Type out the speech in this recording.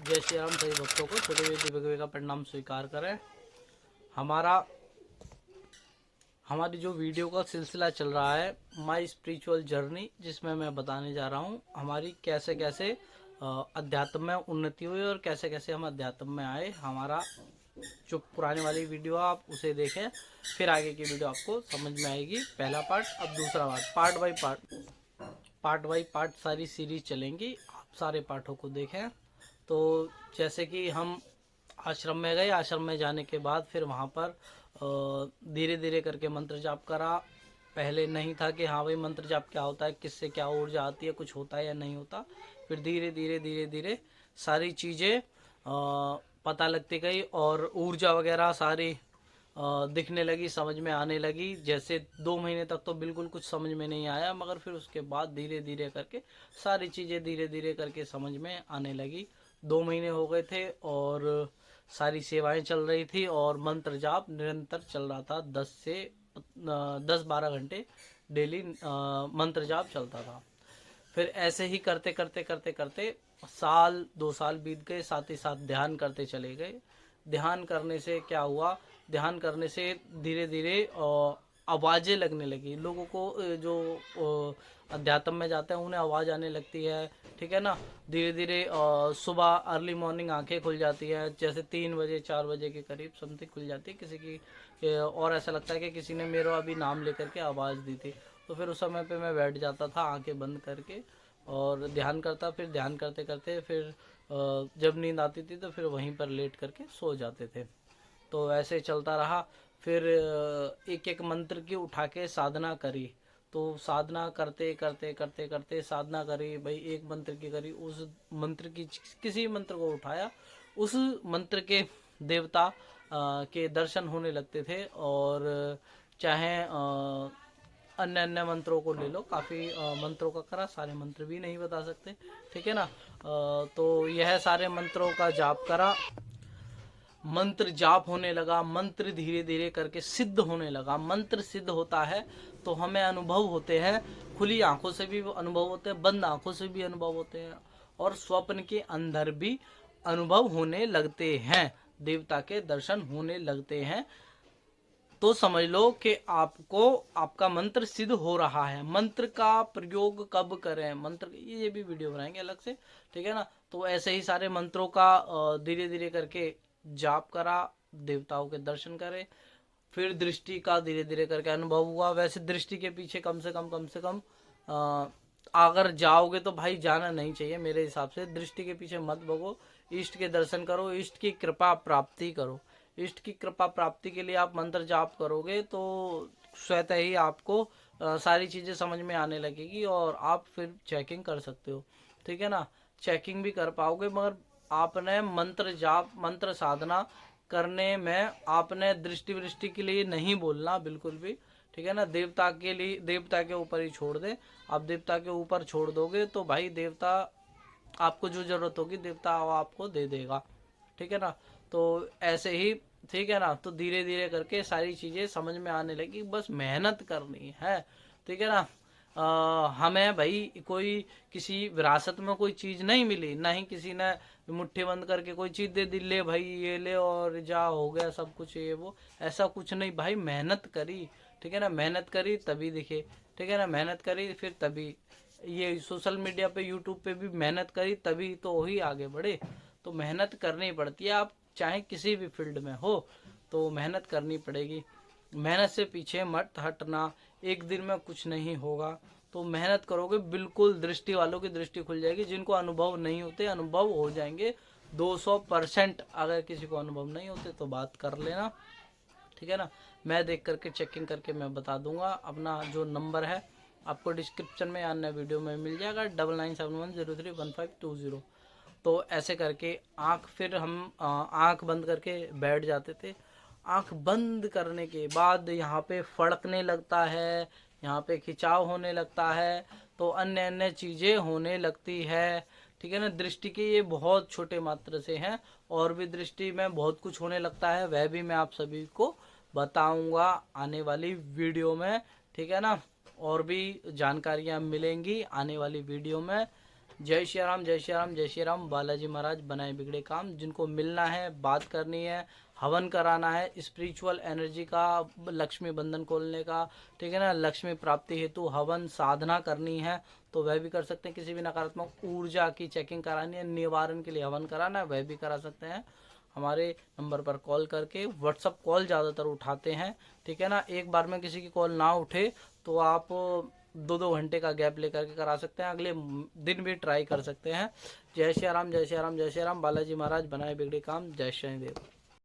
जय श्री राम। सभी भक्तों को छोटे दीपक का प्रणाम स्वीकार करें। हमारी जो वीडियो का सिलसिला चल रहा है माई स्पिरिचुअल जर्नी, जिसमें मैं बताने जा रहा हूँ हमारी कैसे कैसे अध्यात्म में उन्नति हुई और कैसे कैसे हम अध्यात्म में आए। हमारा जो पुराने वाली वीडियो आप उसे देखें, फिर आगे की वीडियो आपको समझ में आएगी। पहला पार्ट, अब दूसरा पार्ट, पार्ट बाई पार्ट सारी सीरीज चलेंगी। आप सारे पार्टों को देखें। तो जैसे कि हम आश्रम में गए, आश्रम में जाने के बाद फिर वहाँ पर धीरे धीरे करके मंत्र जाप करा। पहले नहीं था कि हाँ भाई मंत्र जाप क्या होता है, किससे क्या ऊर्जा आती है, कुछ होता है या नहीं होता। फिर धीरे धीरे धीरे धीरे सारी चीज़ें पता लगती गई और ऊर्जा वगैरह सारी दिखने लगी, समझ में आने लगी। जैसे 2 महीने तक तो बिल्कुल कुछ समझ में नहीं आया, मगर फिर उसके बाद धीरे धीरे करके सारी चीज़ें धीरे धीरे करके समझ में आने लगी। 2 महीने हो गए थे और सारी सेवाएं चल रही थी और मंत्र जाप निरंतर चल रहा था। 10 12 घंटे डेली मंत्र जाप चलता था। फिर ऐसे ही करते करते करते करते साल 2 साल बीत गए, साथ ही साथ ध्यान करते चले गए। ध्यान करने से क्या हुआ, ध्यान करने से धीरे धीरे आवाज़ें लगने लगी लोगों को। जो अध्यात्म में जाते हैं उन्हें आवाज़ आने लगती है, ठीक है ना। धीरे धीरे सुबह अर्ली मॉर्निंग आंखें खुल जाती है, जैसे 3 बजे 4 बजे के करीब समथिंग खुल जाती है किसी की। और ऐसा लगता है कि किसी ने मेरा अभी नाम लेकर के आवाज़ दी थी। तो फिर उस समय पे मैं बैठ जाता था आंखें बंद करके और ध्यान करता। फिर ध्यान करते करते फिर जब नींद आती थी तो फिर वहीं पर लेट करके सो जाते थे। तो ऐसे चलता रहा। फिर एक एक मंत्र की उठा के साधना करी। तो साधना करते करते करते करते साधना करी भाई, एक मंत्र की करी, उस मंत्र की किसी मंत्र को उठाया, उस मंत्र के देवता के दर्शन होने लगते थे। और चाहे अन्य अन्य मंत्रों को ले लो, काफ़ी मंत्रों का करा, सारे मंत्र भी नहीं बता सकते, ठीक है ना। तो यह सारे मंत्रों का जाप करा, मंत्र जाप होने लगा, मंत्र धीरे धीरे करके सिद्ध होने लगा। मंत्र सिद्ध होता है तो हमें अनुभव होते हैं, खुली आंखों से भी अनुभव होते हैं, बंद आंखों से भी अनुभव होते हैं और स्वप्न के अंदर भी अनुभव होने लगते हैं, देवता के दर्शन होने लगते हैं। तो समझ लो कि आपको आपका मंत्र सिद्ध हो रहा है। मंत्र का प्रयोग कब करें, मंत्र ये भी वीडियो बनाएंगे अलग से, ठीक है ना। तो ऐसे ही सारे मंत्रों का धीरे धीरे करके जाप करा, देवताओं के दर्शन करे। फिर दृष्टि का धीरे धीरे करके अनुभव हुआ। वैसे दृष्टि के पीछे कम से कम अगर जाओगे तो भाई जाना नहीं चाहिए मेरे हिसाब से। दृष्टि के पीछे मत भगो, इष्ट के दर्शन करो, इष्ट की कृपा प्राप्ति करो। इष्ट की कृपा प्राप्ति के लिए आप मंत्र जाप करोगे तो स्वतः ही आपको सारी चीज़ें समझ में आने लगेगी और आप फिर चेकिंग कर सकते हो, ठीक है ना। चेकिंग भी कर पाओगे, मगर आपने मंत्र जाप मंत्र साधना करने में आपने दृष्टि वृष्टि के लिए नहीं बोलना बिल्कुल भी, ठीक है ना। देवता के लिए, देवता के ऊपर ही छोड़ दे। आप देवता के ऊपर छोड़ दोगे तो भाई देवता आपको जो जरूरत होगी देवता आपको दे देगा, ठीक है ना। तो ऐसे ही, ठीक है ना। तो धीरे धीरे करके सारी चीज़ें समझ में आने लगी, बस मेहनत करनी है, ठीक है ना। हमें भाई कोई किसी विरासत में कोई चीज़ नहीं मिली, ना ही किसी ने मुट्ठी बंद करके कोई चीज़ दे दी, ले भाई ये ले और जा हो गया सब कुछ ये वो, ऐसा कुछ नहीं भाई। मेहनत करी, ठीक है ना, मेहनत करी तभी दिखे, ठीक है ना। मेहनत करी फिर तभी ये सोशल मीडिया पे यूट्यूब पे भी मेहनत करी तभी तो ही आगे बढ़े। तो मेहनत करनी पड़ती है, आप चाहे किसी भी फील्ड में हो तो मेहनत करनी पड़ेगी। मेहनत से पीछे मत हटना, एक दिन में कुछ नहीं होगा। तो मेहनत करोगे बिल्कुल दृष्टि वालों की दृष्टि खुल जाएगी, जिनको अनुभव नहीं होते अनुभव हो जाएंगे 200%। अगर किसी को अनुभव नहीं होते तो बात कर लेना, ठीक है ना। मैं देख करके चेकिंग करके मैं बता दूंगा। अपना जो नंबर है आपको डिस्क्रिप्शन में या अन्य वीडियो में मिल जाएगा, 9971031520। तो ऐसे करके फिर हम आँख बंद करके बैठ जाते थे। आँख बंद करने के बाद यहाँ पे फड़कने लगता है, यहाँ पे खिंचाव होने लगता है, तो अन्य अन्य चीज़ें होने लगती है, ठीक है ना। दृष्टि के ये बहुत छोटे मात्रा से हैं, और भी दृष्टि में बहुत कुछ होने लगता है, वह भी मैं आप सभी को बताऊंगा आने वाली वीडियो में, ठीक है ना। और भी जानकारियाँ मिलेंगी आने वाली वीडियो में। जय श्री राम, जय श्री राम, जय श्री राम। बालाजी महाराज बनाए बिगड़े काम। जिनको मिलना है, बात करनी है, हवन कराना है, स्पिरिचुअल एनर्जी का, लक्ष्मी बंधन खोलने का, ठीक है ना, लक्ष्मी प्राप्ति हेतु हवन साधना करनी है तो वह भी कर सकते हैं। किसी भी नकारात्मक ऊर्जा की चेकिंग करानी है, निवारण के लिए हवन कराना है, वह भी करा सकते हैं। हमारे नंबर पर कॉल करके, व्हाट्सअप कॉल ज़्यादातर उठाते हैं, ठीक है ना। एक बार में किसी की कॉल ना उठे तो आप 2-2 घंटे का गैप लेकर के करा सकते हैं, अगले दिन भी ट्राई कर सकते हैं। जय श्री राम, जय श्री राम, जय श्री राम। बालाजी महाराज बनाए बिगड़े काम। जय श्री देव।